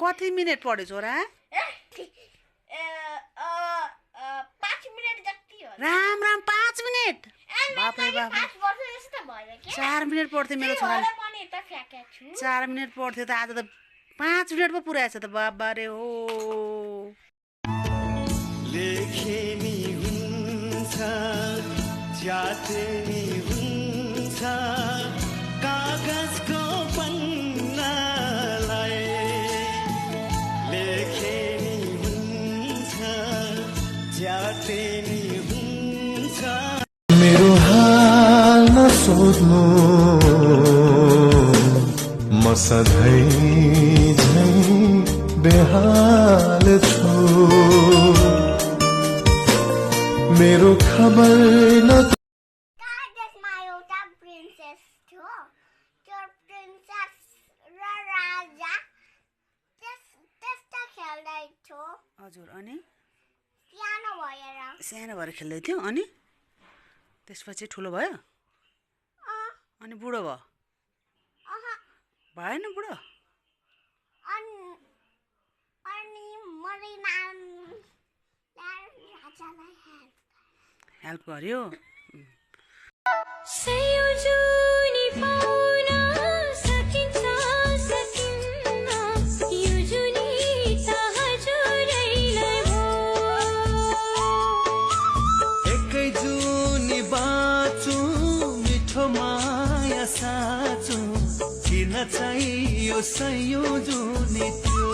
कति मिनेट पढ्यो छोरा 5 मिनेट जति हो राम राम 5 मिनेट बाप रे बाप 4 मिनेट पढ्थ्यो मेरो छोराले 4 मिनेट पढ्थ्यो त आज त 5 मिनेट पो पुराएछ त बाबा रे हो लेखे नि हुन्छ जाते नि हुन्छ कागजको पन्नालाई लेखे नि हुन्छ जाते नि हुन्छ मेरो हाल नसोध्नु म सधैँ झै बेहाल छु मेरो खबर न कागजमा एउटा प्रिन्सेस थियो त्यो प्रिन्सेस र राजा त्यस्ता खेल्दै थियो हजुर अनि सानो भएर खेल्दै थियो अनि त्यसपछि ठुलो भयो अनि बुढो भयो भएन बुढो अनि मरिना राजालाई हेल्प गर्यो एकै जुनी बाँचु मिठो माया साँचु किन चाहियो सयौं जुनी त्यो